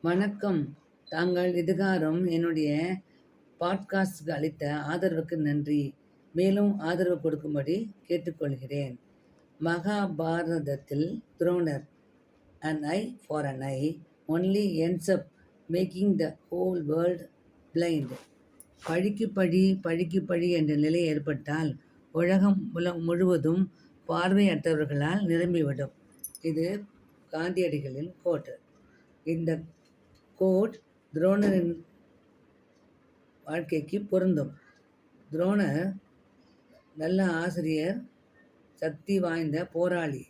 வணக்கம். தாங்கள் இதுகாறும் என்னுடைய பாட்காஸ்ட்க்கு அளித்த ஆதரவுக்கு நன்றி. மேலும் ஆதரவு கொடுக்கும்படி கேட்டுக்கொள்கிறேன். மகாபாரதத்தில் துரோணர் an eye for an eye only ends up making the whole world blind. பழிக்கு பழி பழிக்கு பழி என்ற நிலை ஏற்பட்டால் உலகம் முழுவதும் பார்வையற்றவர்களால் நிரம்பிவிடும். இது காந்தியடிகளின் கோட். இந்த கோட் துரோணரின் வாழ்க்கைக்கு பொருந்தும். துரோணர் நல்ல ஆசிரியர், சக்தி வாய்ந்த போராளி.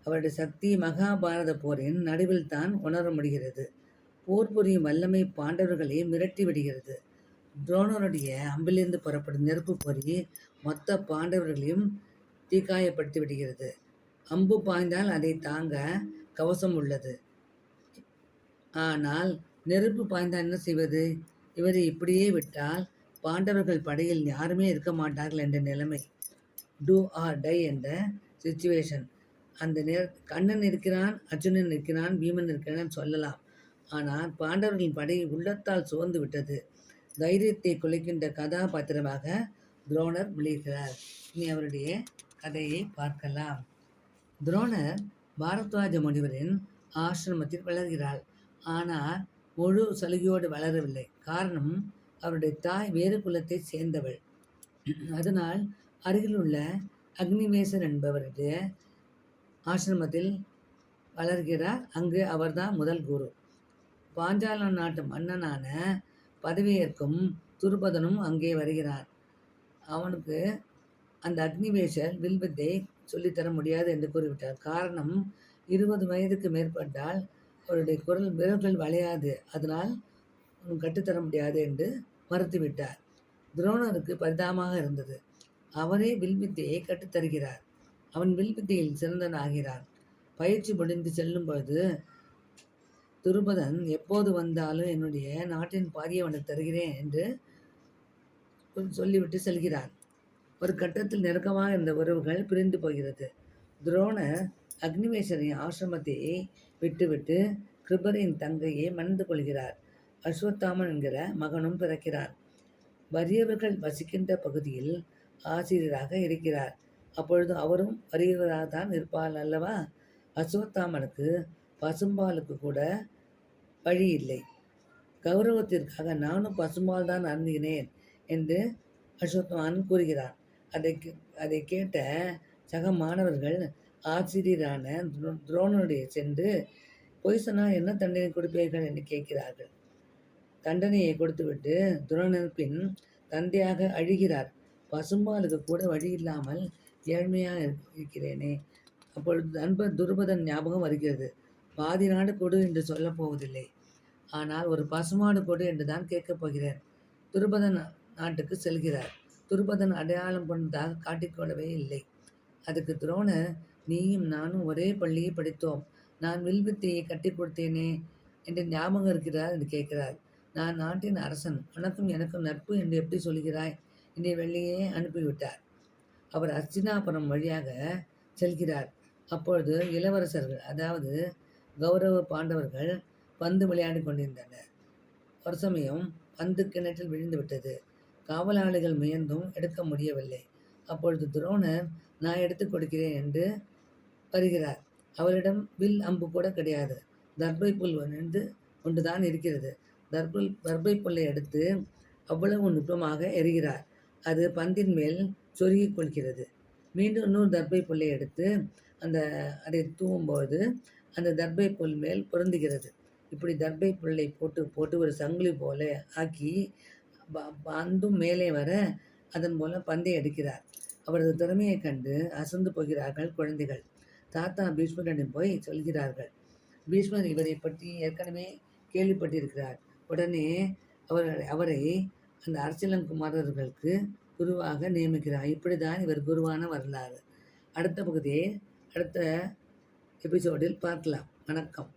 அவருடைய சக்தி மகாபாரத போரின் நடுவில் தான் உணர முடிகிறது. போர் புரியும் வல்லமை பாண்டவர்களை மிரட்டி விடுகிறது. துரோணருடைய அம்பிலிருந்து புறப்படும் நெருப்பு பொறி மொத்த பாண்டவர்களையும் தீக்காயப்படுத்தி விடுகிறது. அம்பு பாய்ந்தால் அதை தாங்க கவசம் உள்ளது. ஆனால் நெருப்பு பாய்ந்தால் என்ன செய்வது? இவரை இப்படியே விட்டால் பாண்டவர்கள் படையில் யாருமே இருக்க மாட்டார்கள் என்ற நிலைமை. டூ ஆர் டை என்ற சிச்சுவேஷன். அந்த கண்ணன் இருக்கிறான், அர்ஜுனன் இருக்கிறான், பீமன் இருக்கிறான் சொல்லலாம். ஆனால் பாண்டவர்களின் படை உள்ளத்தால் சோர்ந்து விட்டது. தைரியத்தை குலைக்கின்ற கதாபாத்திரமாக துரோணர் விளைகிறார். இனி அவருடைய கதையை பார்க்கலாம். துரோணர் பாரத்வாஜ முனிவரின் ஆசிரமத்தில் வளர்கிறாள். ஆனால் முழு சலுகையோடு வளரவில்லை. காரணம், அவருடைய தாய் வேறு குலத்தை சேர்ந்தவள். அதனால் அருகில் உள்ள அக்னிவேசர் என்பவருடைய ஆசிரமத்தில் வளர்கிறார். அங்கு அவர்தான் முதல் குரு. பாஞ்சால நாட்டு மன்னனான பதவியேற்கும் துருபதனும் அங்கே வருகிறான். அவனுக்கு அந்த அக்னிவேசர் வில்வித்தை சொல்லித்தர முடியாது என்று கூறிவிட்டார். காரணம், 20 வயதுக்கு மேற்பட்டால் அவருடைய விரல்கள் வளையாது, அதனால் கட்டுத்தர முடியாது என்று மறுத்துவிட்டார். துரோணருக்கு பரிதாபமாக இருந்தது. அவரே வில்வித்தையை கற்றுத்தருகிறார். அவன் வில்வித்தையில் சிறந்தனாகிறான். பயிற்சி முடிந்து செல்லும் பொழுது துருபதன் எப்போது வந்தாலும் என்னுடைய நாட்டின் பாதியை அவனுக்கு தருகிறேன் என்று சொல்லிவிட்டு செல்கிறான். ஒரு கட்டத்தில் நெருக்கமாக இருந்த உறவுகள் பிரிந்து போகிறது. துரோணர் அக்னிவேசரின் ஆசிரமத்தை விட்டுவிட்டு கிருபரின் தங்கையை மணந்து கொள்கிறார். அஸ்வத்தாமன் என்கிற மகனும் பிறக்கிறார். வறியவர்கள் வசிக்கின்ற பகுதியில் ஆசிரியராக இருக்கிறார். அப்பொழுது அவரும் வறியவராக தான் இருப்பார் அல்லவா? அஸ்வத்தாமனுக்கு பசும்பாலுக்கு கூட வழி இல்லை. கௌரவத்திற்காக நானும் பசும்பால் தான் அருந்தினேன் என்று அஸ்வத்தாமன் கூறுகிறார். அதை கேட்ட சக மாணவர்கள் ஆசிரியரான துரோணனுடைய சென்று, பொய் சொன்னால் என்ன தண்டனை கொடுப்பீர்கள் என்று கேட்கிறார்கள். தண்டனையை கொடுத்துவிட்டு துரோணன் பின் தந்தையாக அழுகிறார். பசும்பாலுக்கு கூட வழி இல்லாமல் ஏழ்மையாக இருக்கிறேனே. அப்பொழுது நண்பர் துருபதன் ஞாபகம் வருகிறது. பாதி நாடு கொடு என்று சொல்லப் போவதில்லை, ஆனால் ஒரு பசுமாடு கொடு என்று தான் கேட்கப் போகிறேன். துருபதன் நாட்டுக்கு செல்கிறார். துருபதன் அடையாளம் கொண்டதாக காட்டிக்கொள்ளவே இல்லை. அதுக்கு துரோணர், நீயும் நானும் ஒரே பள்ளியை படித்தோம், நான் வில்வித்தையை கட்டி கொடுத்தேனே என்று ஞாபகம் இருக்கிறார் என்று கேட்கிறார். நான் நாட்டின் அரசன், உனக்கும் எனக்கும் நட்பு என்று எப்படி சொல்கிறாய் என்று வெளியே அனுப்பிவிட்டார். அவர் அர்ச்சினாபுரம் வழியாக செல்கிறார். அப்பொழுது இளவரசர்கள், அதாவது கௌரவ பாண்டவர்கள் பந்து விளையாடி கொண்டிருந்தனர். ஒரு சமயம் பந்து கிணற்றில் விழுந்து விட்டது. காவலாளிகள் முயன்றும் எடுக்க முடியவில்லை. அப்பொழுது துரோணர், நான் எடுத்துக் கொடுக்கிறேன் என்று வருகிறார். அவரிடம் வில் அம்பு கூட கிடையாது. தர்பை புல் ஒன்றுதான் இருக்கிறது. தர்பை புல்லை எடுத்து அவ்வளவு நுட்பமாக எறிகிறார். அது பந்தின் மேல் சொருகிக் கொள்கிறது. மீண்டும் இன்னொரு தர்பை புல்லை எடுத்து அதை தூவும்போது அந்த தர்பை புல் மேல் பொருந்துகிறது. இப்படி தர்பை புல்லை போட்டு ஒரு சங்கிலி போல ஆக்கி பந்தும் மேலே வர அதன் மூலம் பந்தை எடுக்கிறார். அவரது திறமையை கண்டு அசந்து போகிறார்கள் குழந்தைகள். தாத்தா பீஷ்மரிடம் போய் சொல்கிறார்கள். பீஷ்மர் இவரை பற்றி ஏற்கனவே கேள்விப்பட்டிருக்கிறார். உடனே அவரை அந்த அரசியலங்குமாரர்களுக்கு குருவாக நியமிக்கிறார். இப்படிதான் இவர் குருவான வரலாறு. அடுத்த பகுதியை அடுத்த எபிசோடில் பார்க்கலாம். வணக்கம்.